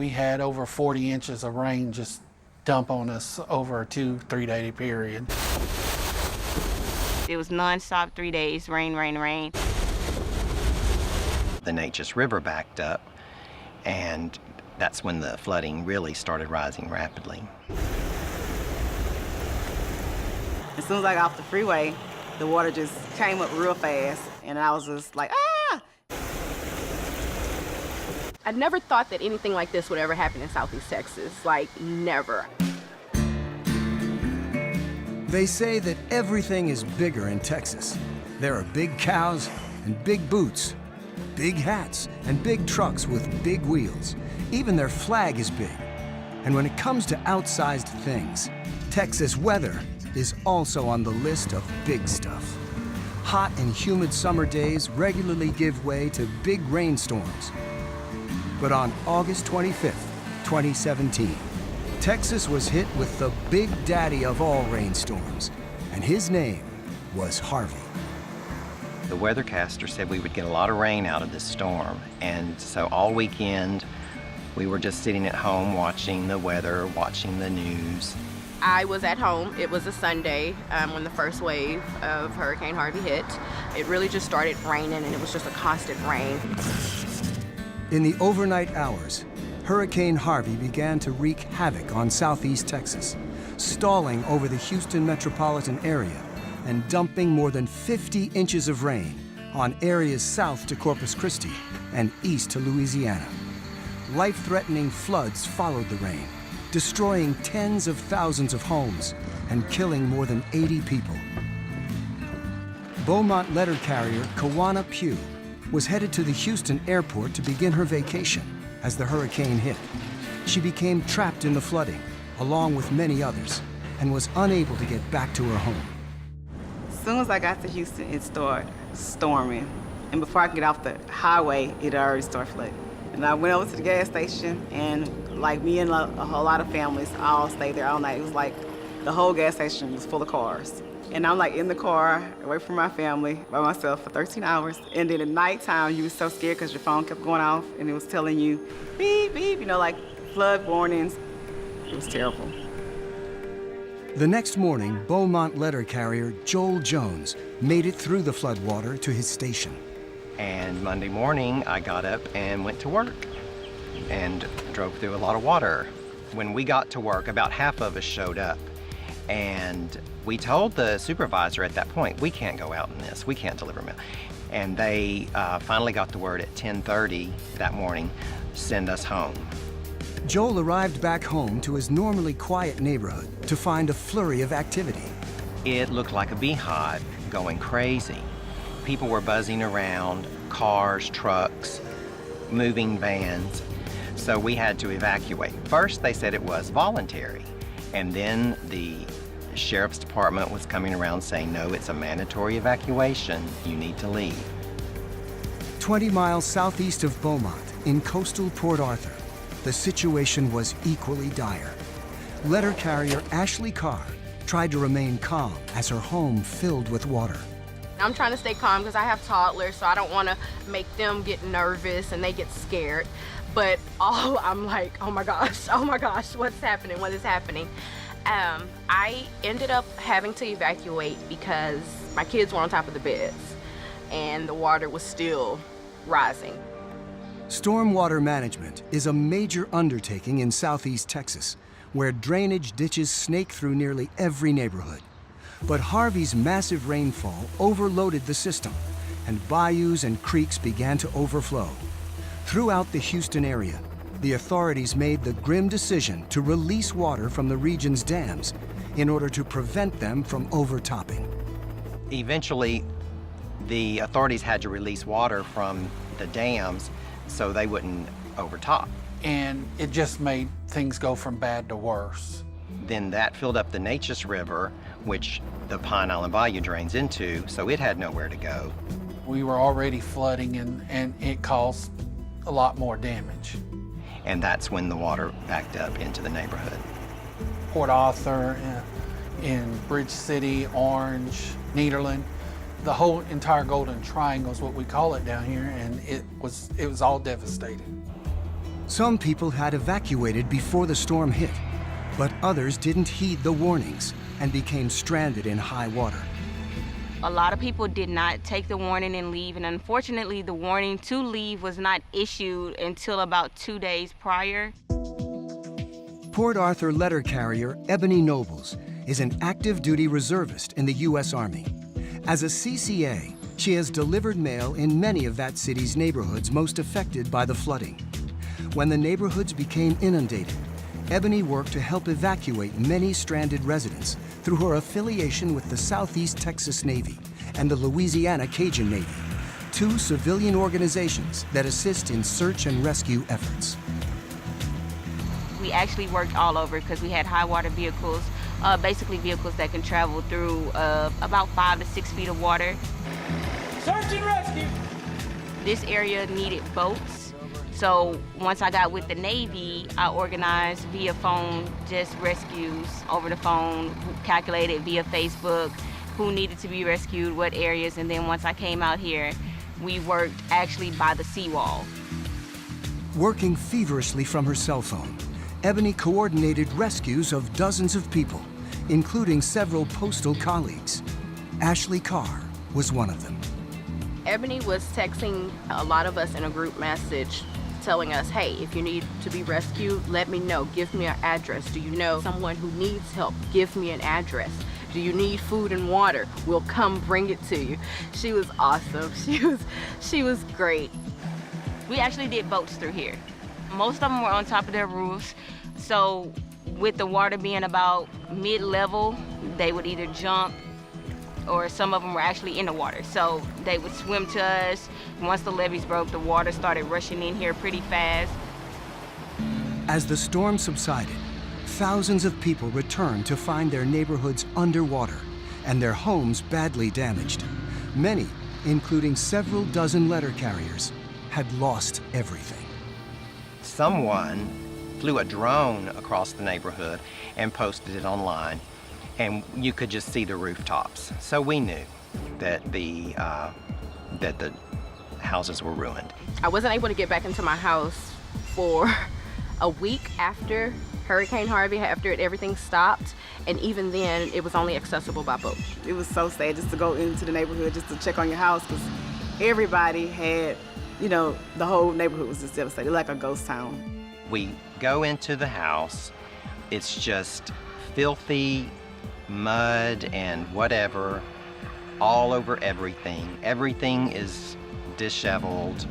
We had over 40 inches of rain just dump on us over a 2-3 day period. It was nonstop 3 days, rain, rain, rain. The Neches River backed up, and that's when the flooding really started rising rapidly. As soon as I got off the freeway, the water just came up real fast, and I was just like, ah! I never thought that anything like this would ever happen in Southeast Texas, like never. They say that everything is bigger in Texas. There are big cows and big boots, big hats and big trucks with big wheels. Even their flag is big. And when it comes to outsized things, Texas weather is also on the list of big stuff. Hot and humid summer days regularly give way to big rainstorms. But on August 25th, 2017, Texas was hit with the big daddy of all rainstorms, and his name was Harvey. The weathercaster said we would get a lot of rain out of this storm, and so all weekend we were just sitting at home watching the weather, watching the news. I was at home. It was a Sunday when the first wave of Hurricane Harvey hit. It really just started raining, and it was just a constant rain. In the overnight hours, Hurricane Harvey began to wreak havoc on southeast Texas, stalling over the Houston metropolitan area and dumping more than 50 inches of rain on areas south to Corpus Christi and east to Louisiana. Life-threatening floods followed the rain, destroying tens of thousands of homes and killing more than 80 people. Beaumont letter carrier Kawana Pugh was headed to the Houston airport to begin her vacation as the hurricane hit. She became trapped in the flooding, along with many others, and was unable to get back to her home. As soon as I got to Houston, it started storming. And before I could get off the highway, it already started flooding. And I went over to the gas station, and like me and a whole lot of families all stayed there all night. It was like the whole gas station was full of cars. And I'm like in the car, away from my family, by myself for 13 hours. And then at nighttime, you were so scared because your phone kept going off and it was telling you, beep, beep, you know, like flood warnings. It was terrible. The next morning, Beaumont letter carrier Joel Jones made it through the floodwater to his station. And Monday morning, I got up and went to work and drove through a lot of water. When we got to work, about half of us showed up. And we told the supervisor at that point, we can't go out in this, we can't deliver mail. And they finally got the word at 10:30 that morning, send us home. Joel arrived back home to his normally quiet neighborhood to find a flurry of activity. It looked like a beehive going crazy. People were buzzing around, cars, trucks, moving vans. So we had to evacuate. First they said it was voluntary, and then the Sheriff's Department was coming around saying, no, it's a mandatory evacuation, you need to leave. 20 miles southeast of Beaumont, in coastal Port Arthur, the situation was equally dire. Letter carrier Ashley Carr tried to remain calm as her home filled with water. I'm trying to stay calm because I have toddlers, so I don't want to make them get nervous and they get scared. But I'm like, oh my gosh, what's happening, what is happening? I ended up having to evacuate because my kids were on top of the beds and the water was still rising. Stormwater management is a major undertaking in southeast Texas, where drainage ditches snake through nearly every neighborhood. But Harvey's massive rainfall overloaded the system, and bayous and creeks began to overflow. Throughout the Houston area, the authorities made the grim decision to release water from the region's dams in order to prevent them from overtopping. Eventually, the authorities had to release water from the dams so they wouldn't overtop. And it just made things go from bad to worse. Then that filled up the Neches River, which the Pine Island Bayou drains into, so it had nowhere to go. We were already flooding and it caused a lot more damage. And that's when the water backed up into the neighborhood. Port Arthur, in Bridge City, Orange, Nederland, the whole entire Golden Triangle is what we call it down here, and it was all devastated. Some people had evacuated before the storm hit, but others didn't heed the warnings and became stranded in high water. A lot of people did not take the warning and leave, and unfortunately the warning to leave was not issued until about 2 days prior. Port Arthur letter carrier Ebony Nobles is an active duty reservist in the U.S. Army. As a CCA, she has delivered mail in many of that city's neighborhoods most affected by the flooding. When the neighborhoods became inundated, Ebony worked to help evacuate many stranded residents through her affiliation with the Southeast Texas Navy and the Louisiana Cajun Navy, two civilian organizations that assist in search and rescue efforts. We actually worked all over because we had high water vehicles, basically vehicles that can travel through about 5 to 6 feet of water. Search and rescue! This area needed boats. So once I got with the Navy, I organized via phone just rescues over the phone, calculated via Facebook who needed to be rescued, what areas, and then once I came out here, we worked actually by the seawall. Working feverishly from her cell phone, Ebony coordinated rescues of dozens of people, including several postal colleagues. Ashley Carr was one of them. Ebony was texting a lot of us in a group message telling us, hey, if you need to be rescued, let me know. Give me an address. Do you know someone who needs help? Give me an address. Do you need food and water? We'll come bring it to you. She was awesome. She was great. We actually did boats through here. Most of them were on top of their roofs. So with the water being about mid-level, they would either jump or some of them were actually in the water. So they would swim to us. Once the levees broke, the water started rushing in here pretty fast. As the storm subsided, thousands of people returned to find their neighborhoods underwater and their homes badly damaged. Many, including several dozen letter carriers, had lost everything. Someone flew a drone across the neighborhood and posted it online, and you could just see the rooftops. So we knew that the houses were ruined. I wasn't able to get back into my house for a week after Hurricane Harvey, after everything stopped, and even then it was only accessible by boat. It was so sad just to go into the neighborhood just to check on your house because everybody had, the whole neighborhood was just devastated, like a ghost town. We go into the house, it's just filthy mud and whatever all over everything. Everything is disheveled.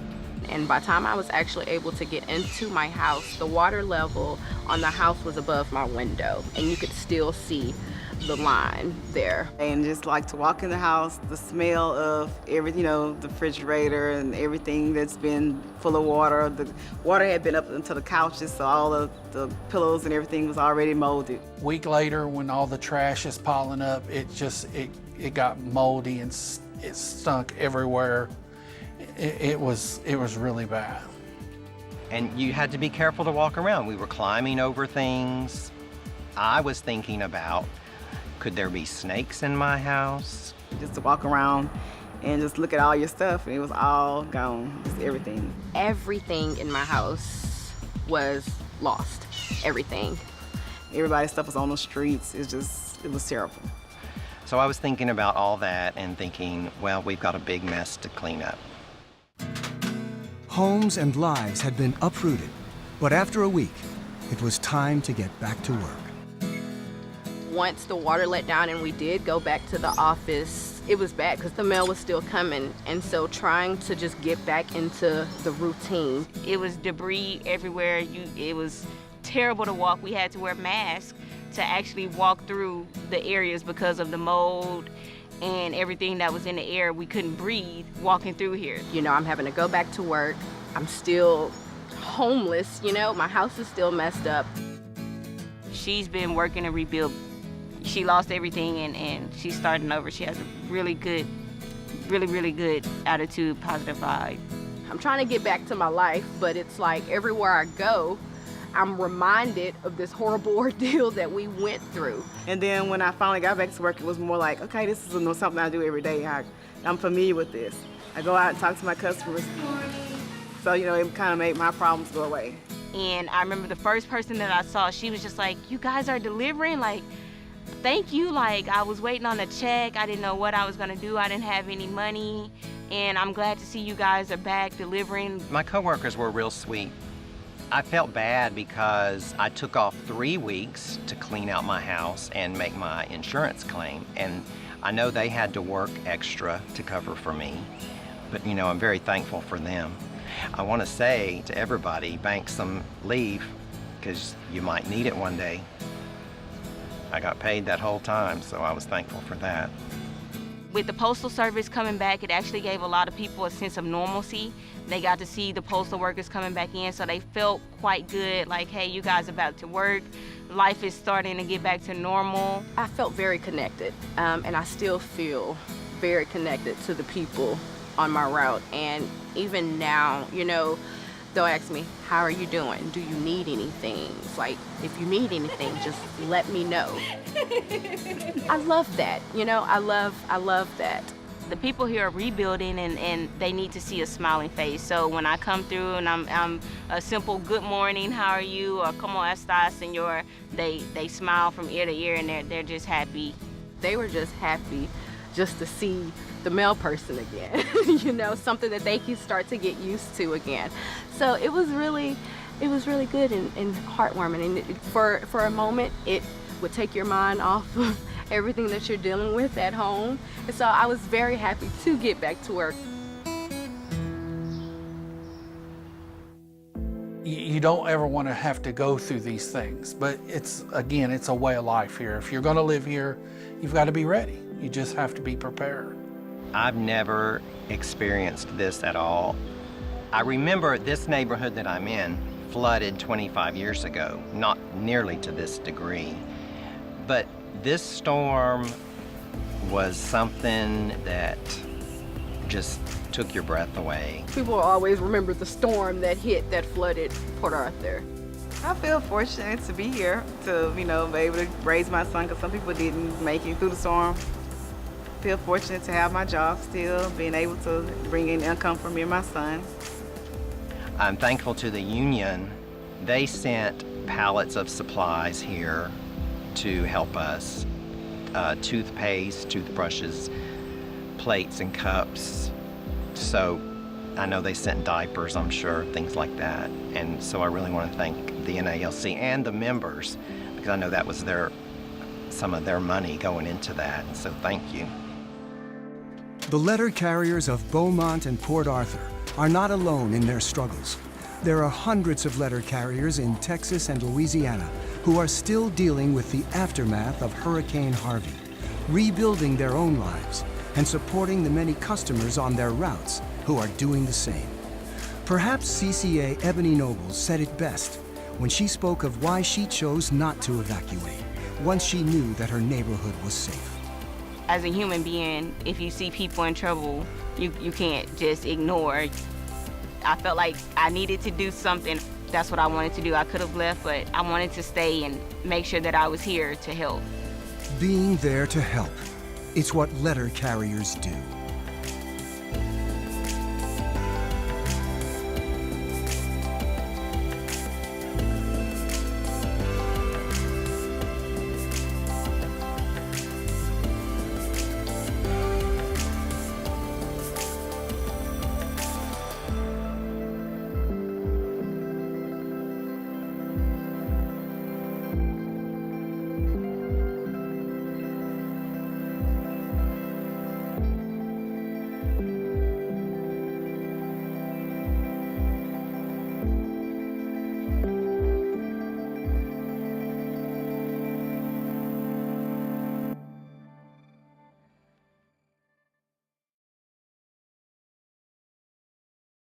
And by the time I was actually able to get into my house, the water level on the house was above my window, and you could still see the line there. And just like to walk in the house, the smell of everything, the refrigerator and everything that's been full of water. The water had been up into the couches, so all of the pillows and everything was already molded. A week later, when all the trash is piling up, it got moldy and it stunk everywhere. It was really bad. And you had to be careful to walk around. We were climbing over things. I was thinking about, could there be snakes in my house? Just to walk around and just look at all your stuff, and it was all gone, just everything. Everything in my house was lost, everything. Everybody's stuff was on the streets. It was terrible. So I was thinking about all that and thinking, well, we've got a big mess to clean up. Homes and lives had been uprooted, but after a week, it was time to get back to work. Once the water let down and we did go back to the office, it was bad because the mail was still coming. And so trying to just get back into the routine. It was debris everywhere. It was terrible to walk. We had to wear masks to actually walk through the areas because of the mold and everything that was in the air. We couldn't breathe walking through here. I'm having to go back to work. I'm still homeless, my house is still messed up. She's been working to rebuild. She lost everything and she's starting over. She has a really good attitude, positive vibe. I'm trying to get back to my life, but it's like everywhere I go, I'm reminded of this horrible ordeal that we went through. And then when I finally got back to work, it was more like, okay, this is something I do every day. I'm familiar with this. I go out and talk to my customers. So, it kind of made my problems go away. And I remember the first person that I saw, she was just like, "You guys are delivering? Like, thank you." Like, I was waiting on a check. I didn't know what I was gonna do. I didn't have any money. And I'm glad to see you guys are back delivering. My coworkers were real sweet. I felt bad because I took off 3 weeks to clean out my house and make my insurance claim. And I know they had to work extra to cover for me. But you know, I'm very thankful for them. I want to say to everybody, bank some leave because you might need it one day. I got paid that whole time, so I was thankful for that. With the Postal Service coming back, it actually gave a lot of people a sense of normalcy. They got to see the postal workers coming back in, so they felt quite good, like, hey, you guys are back to work. Life is starting to get back to normal. I felt very connected, and I still feel very connected to the people on my route. And even now, you know, they'll ask me, how are you doing? Do you need anything? It's like, if you need anything, just let me know. I love that, you know, I love that. The people here are rebuilding, and they need to see a smiling face. So when I come through and I'm a simple good morning, how are you, or como estas, senor, they smile from ear to ear, and they're just happy. They were just happy just to see the male person again, you know, something that they can start to get used to again. So it was really good and heartwarming. And for a moment, it would take your mind off of everything that you're dealing with at home. And so I was very happy to get back to work. You don't ever want to have to go through these things, but it's a way of life here. If you're going to live here, you've got to be ready. You just have to be prepared. I've never experienced this at all. I remember this neighborhood that I'm in flooded 25 years ago, not nearly to this degree. But this storm was something that just took your breath away. People will always remember the storm that flooded Port Arthur. I feel fortunate to be here, to, you know, be able to raise my son, because some people didn't make it through the storm. I feel fortunate to have my job still, being able to bring in income for me and my son. I'm thankful to the union. They sent pallets of supplies here to help us. Toothpaste, toothbrushes, plates and cups. So I know they sent diapers, I'm sure, things like that. And so I really want to thank the NALC and the members, because I know that was some of their money going into that. So thank you. The letter carriers of Beaumont and Port Arthur are not alone in their struggles. There are hundreds of letter carriers in Texas and Louisiana who are still dealing with the aftermath of Hurricane Harvey, rebuilding their own lives and supporting the many customers on their routes who are doing the same. Perhaps CCA Ebony Nobles said it best when she spoke of why she chose not to evacuate once she knew that her neighborhood was safe. As a human being, if you see people in trouble, you can't just ignore. I felt like I needed to do something. That's what I wanted to do. I could have left, but I wanted to stay and make sure that I was here to help. Being there to help, it's what letter carriers do.